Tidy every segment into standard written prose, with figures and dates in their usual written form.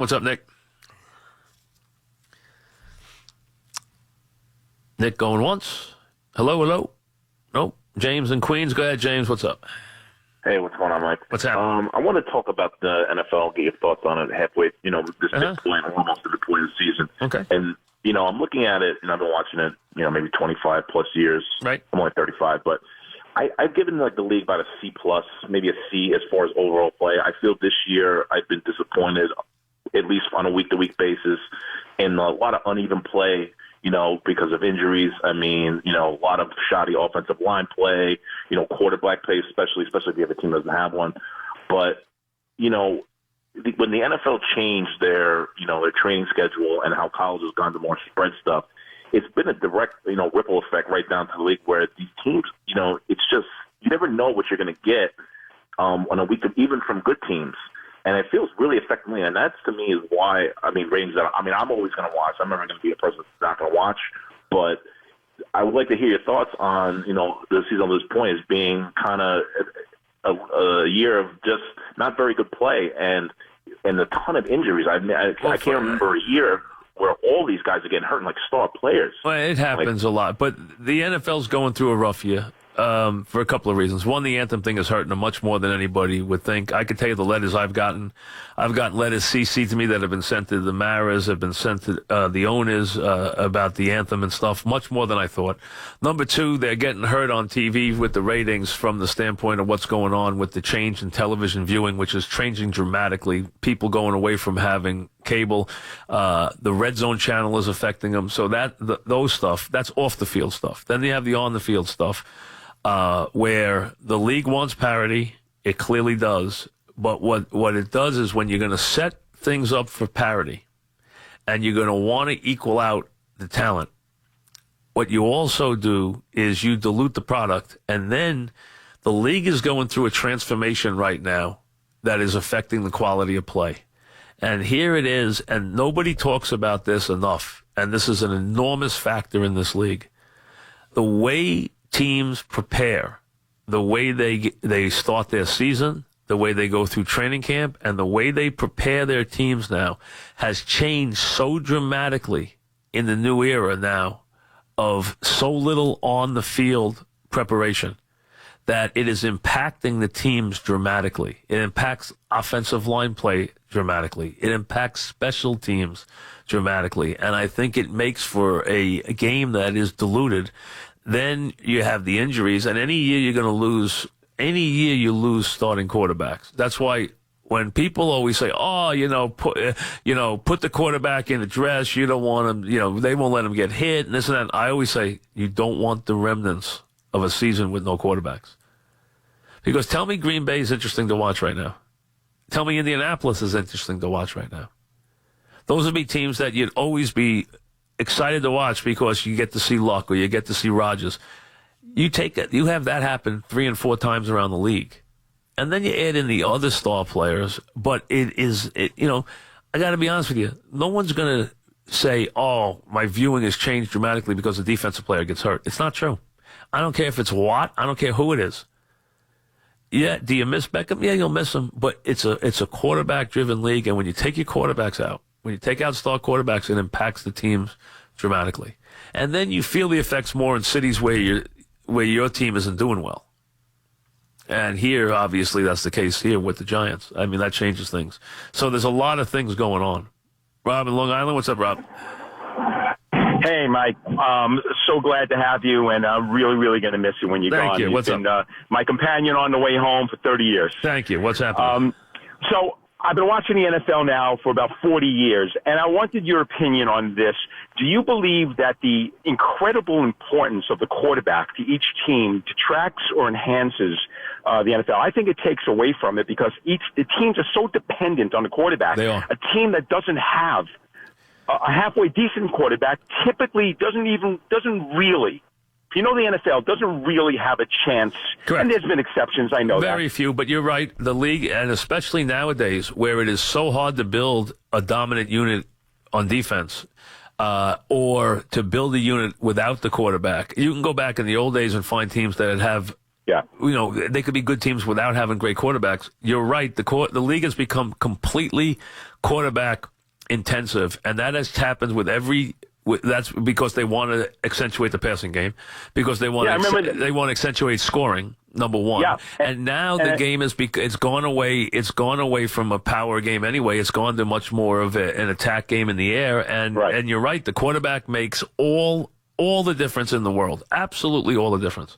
What's up, Nick? Nick going once. Hello. Nope. James in Queens. Go ahead, James. What's up? Hey, what's going on, Mike? What's happening? I want to talk about the NFL, get your thoughts on it halfway, this midpoint, almost to the point of the season. Okay. And, I'm looking at it, and I've been watching it, maybe 25 plus years. Right. I'm only 35, but I've given the league about a C plus, maybe a C as far as overall play. I feel this year I've been disappointed, at least on a week-to-week basis, and a lot of uneven play, because of injuries. I mean, a lot of shoddy offensive line play, quarterback play, especially if you have a team that doesn't have one. But, when the NFL changed their training schedule and how college has gone to more spread stuff, it's been a direct, ripple effect right down to the league where these teams, it's just, you never know what you're going to get on a week, even from good teams. And it feels really affecting me. And that's, to me, is why, ratings that, I'm always going to watch. I'm never going to be a person that's not going to watch. But I would like to hear your thoughts on, the season at this point as being kind of a year of just not very good play and a ton of injuries. I can't remember a year where all these guys are getting hurt, like star players. Well, it happens a lot. But the NFL's going through a rough year. For a couple of reasons. One, the anthem thing is hurting them much more than anybody would think. I could tell you the letters I've gotten letters CC'd to me that have been sent to the Maras, have been sent to the owners about the anthem and stuff, much more than I thought. Number two, they're getting hurt on TV with the ratings from the standpoint of what's going on with the change in television viewing, which is changing dramatically. People going away from having cable. The Red Zone channel is affecting them. So those stuff, that's off the field stuff. Then you have the on the field stuff. Where the league wants parity, it clearly does. But what it does is when you're going to set things up for parity and you're going to want to equal out the talent, what you also do is you dilute the product. And then the league is going through a transformation right now that is affecting the quality of play. And here it is, and nobody talks about this enough. And this is an enormous factor in this league. The way teams prepare, the way they start their season, the way they go through training camp, and the way they prepare their teams now has changed so dramatically in the new era now of so little on the field preparation that it is impacting the teams dramatically. It impacts offensive line play dramatically. It impacts special teams dramatically. And I think it makes for a game that is diluted. Then you have the injuries, and any year you're going to lose. Any year you lose starting quarterbacks. That's why when people always say, put the quarterback in a dress. You don't want him. They won't let him get hit and this and that. I always say you don't want the remnants of a season with no quarterbacks. Because tell me Green Bay is interesting to watch right now. Tell me Indianapolis is interesting to watch right now. Those would be teams that you'd always be excited to watch because you get to see Luck or you get to see Rodgers. You have that happen 3 and 4 times around the league. And then you add in the other star players, but I got to be honest with you. No one's going to say, my viewing has changed dramatically because a defensive player gets hurt. It's not true. I don't care if it's Watt. I don't care who it is. Yeah, do you miss Beckham? Yeah, you'll miss him. But it's a quarterback-driven league, and when you take your quarterbacks out, when you take out star quarterbacks, it impacts the teams dramatically. And then you feel the effects more in cities where your team isn't doing well. And here, obviously, that's the case here with the Giants. I mean, that changes things. So there's a lot of things going on. Rob in Long Island, what's up, Rob? Hey, Mike. So glad to have you, and I'm really, really going to miss you when you're gone. Thank you. What's up? My companion on the way home for 30 years. Thank you. What's happening? So I've been watching the NFL now for about 40 years, and I wanted your opinion on this. Do you believe that the incredible importance of the quarterback to each team detracts or enhances the NFL? I think it takes away from it because the teams are so dependent on the quarterback. They are. A team that doesn't have a halfway decent quarterback typically doesn't really, the NFL doesn't really have a chance. Correct. And there's been exceptions, I know Very that. few, but you're right. The league, and especially nowadays, where it is so hard to build a dominant unit on defense, or to build a unit without the quarterback. You can go back in the old days and find teams that have Yeah. They could be good teams without having great quarterbacks. You're right. The league has become completely quarterback intensive, and that has happened with every. That's because they want to accentuate the passing game, because they want to accentuate scoring. Number one, and now the game it's gone away. It's gone away from a power game anyway. It's gone to much more of an attack game in the air. And you're right. The quarterback makes all the difference in the world. Absolutely all the difference.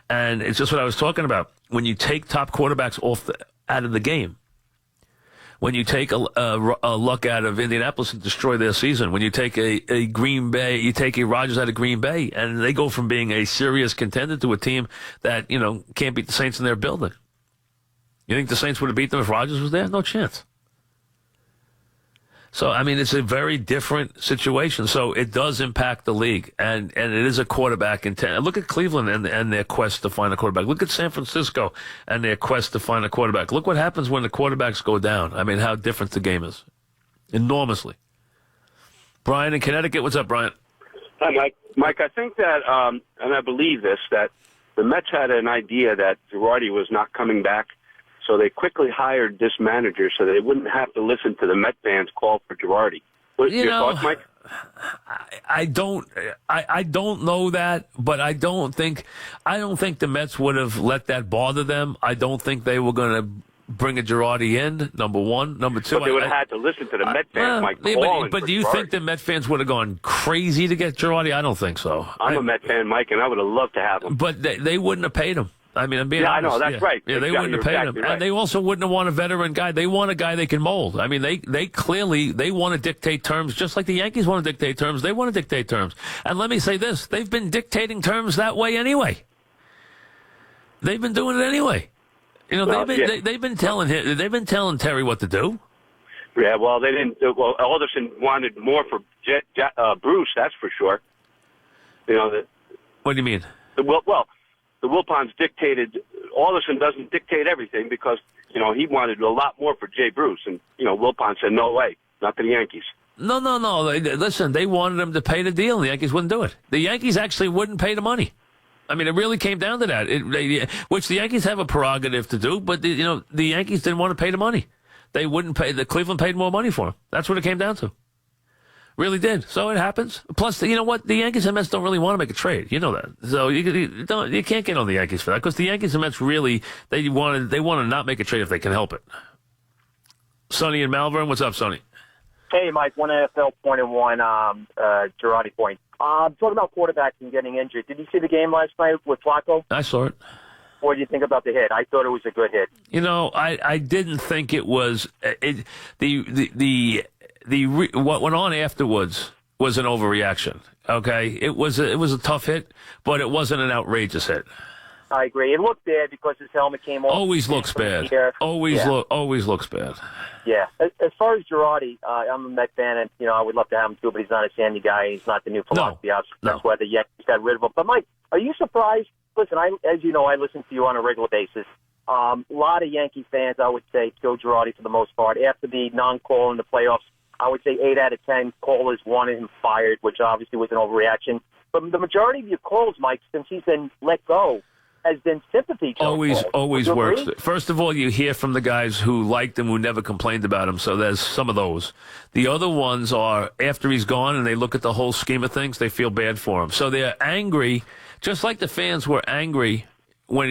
And it's just what I was talking about. When you take top quarterbacks out of the game, when you take a luck out of Indianapolis and destroy their season, when you take a Green Bay, you take a Rodgers out of Green Bay, and they go from being a serious contender to a team that, can't beat the Saints in their building. You think the Saints would have beat them if Rodgers was there? No chance. So, it's a very different situation. So it does impact the league, and it is a quarterback intent. Look at Cleveland and their quest to find a quarterback. Look at San Francisco and their quest to find a quarterback. Look what happens when the quarterbacks go down. How different the game is. Enormously. Brian in Connecticut. What's up, Brian? Hi, Mike. Mike, I think that, and I believe this, that the Mets had an idea that Girardi was not coming back. So they quickly hired this manager so they wouldn't have to listen to the Met fans call for Girardi. What's your thoughts, Mike? I don't know that, but I don't think the Mets would have let that bother them. I don't think they were going to bring a Girardi in, number one. Number two, but they would have had to listen to the Met fans, Mike. But do you think the Met fans would have gone crazy to get Girardi? I don't think so. I'm a Met fan, Mike, and I would have loved to have him. But they wouldn't have paid him. I'm being honest. I know, that's right. Yeah, they wouldn't have paid him. Right. And they also wouldn't have want a veteran guy. They want a guy they can mold. They clearly want to dictate terms, just like the Yankees want to dictate terms. They want to dictate terms. And let me say this, they've been dictating terms that way anyway. They've been doing it anyway. They've been telling Terry what to do. Yeah, well, they didn't. Well, Alderson wanted more for Bruce, that's for sure. What do you mean? The Wilpons dictated. Alderson doesn't dictate everything because he wanted a lot more for Jay Bruce, and Wilpon said no way, not to the Yankees. No. Listen, they wanted him to pay the deal, and the Yankees wouldn't do it. The Yankees actually wouldn't pay the money. It really came down to that, which the Yankees have a prerogative to do, but the Yankees didn't want to pay the money. They wouldn't pay. The Cleveland paid more money for him. That's what it came down to. Really did. So it happens. Plus, you know what? The Yankees and Mets don't really want to make a trade. You know that. So you can't get on the Yankees for that because the Yankees and Mets really they want to not make a trade if they can help it. Sonny in Malvern, what's up, Sonny? Hey, Mike. One NFL point and one Girardi point. Talking about quarterbacks and getting injured. Did you see the game last night with Flacco? I saw it. What do you think about the hit? I thought it was a good hit. I didn't think it was what went on afterwards was an overreaction. Okay, it was a tough hit, but it wasn't an outrageous hit. I agree. It looked bad because his helmet came off. Always looks bad. Always looks bad. Yeah. As far as Girardi, I'm a Met fan, and I would love to have him too, but he's not a Sandy guy. He's not the new philosophy. That's why the Yankees got rid of him. But Mike, are you surprised? Listen, as you know, I listen to you on a regular basis. A lot of Yankee fans, I would say, kill Girardi for the most part. After the non-call in the playoffs, I would say 8 out of 10 callers wanted him fired, which obviously was an overreaction. But the majority of your calls, Mike, since he's been let go, has been sympathy. Always works. First of all, you hear from the guys who liked him, who never complained about him. So there's some of those. The other ones are after he's gone and they look at the whole scheme of things, they feel bad for him. So they're angry, just like the fans were angry when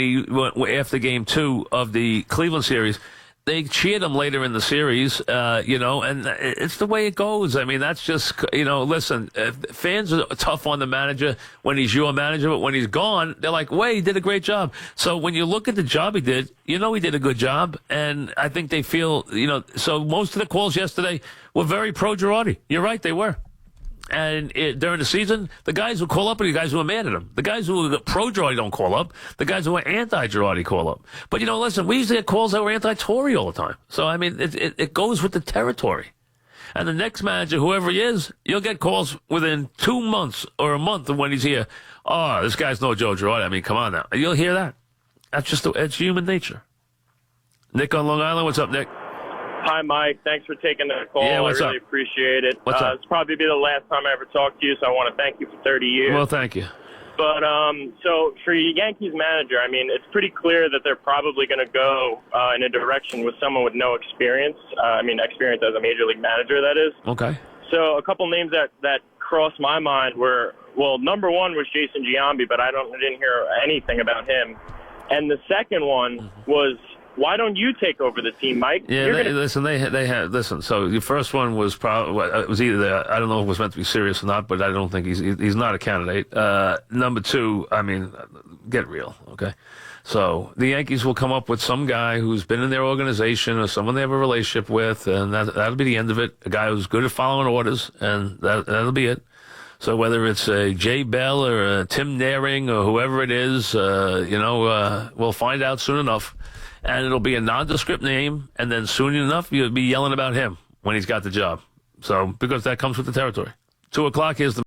after Game 2 of the Cleveland series. They cheered him later in the series, and it's the way it goes. That's just, listen, fans are tough on the manager when he's your manager, but when he's gone, they're like, wait, he did a great job. So when you look at the job he did, he did a good job, and I think they feel, so most of the calls yesterday were very pro-Girardi. You're right, they were. And during the season, the guys who call up are the guys who are mad at him. The guys who are pro-Girardi don't call up. The guys who are anti-Girardi call up. But, listen, we usually get calls that were anti-Tory all the time. So, it goes with the territory. And the next manager, whoever he is, you'll get calls within 2 months or a month of when he's here. Oh, this guy's no Joe Girardi. Come on now. You'll hear that. That's just it's human nature. Nick on Long Island. What's up, Nick? Hi, Mike. Thanks for taking the call. Yeah, I really appreciate it. What's up? It's probably be the last time I ever talk to you, so I want to thank you for 30 years. Well, thank you. But so for Yankees manager, I mean, it's pretty clear that they're probably going to go in a direction with someone with no experience. Experience as a major league manager, that is. Okay. So a couple names that crossed my mind were, well, number one was Jason Giambi, but I didn't hear anything about him. And the second one was, why don't you take over the team, Mike? Yeah, listen. So the first one was probably it was either I don't know if it was meant to be serious or not, but I don't think he's not a candidate. Number two, I mean, get real, okay? So the Yankees will come up with some guy who's been in their organization or someone they have a relationship with, and that'll be the end of it. A guy who's good at following orders, and that'll be it. So whether it's a Jay Bell or a Tim Naring or whoever it is, we'll find out soon enough. And it'll be a nondescript name, and then soon enough, you'll be yelling about him when he's got the job. So, because that comes with the territory. 2 o'clock, here's the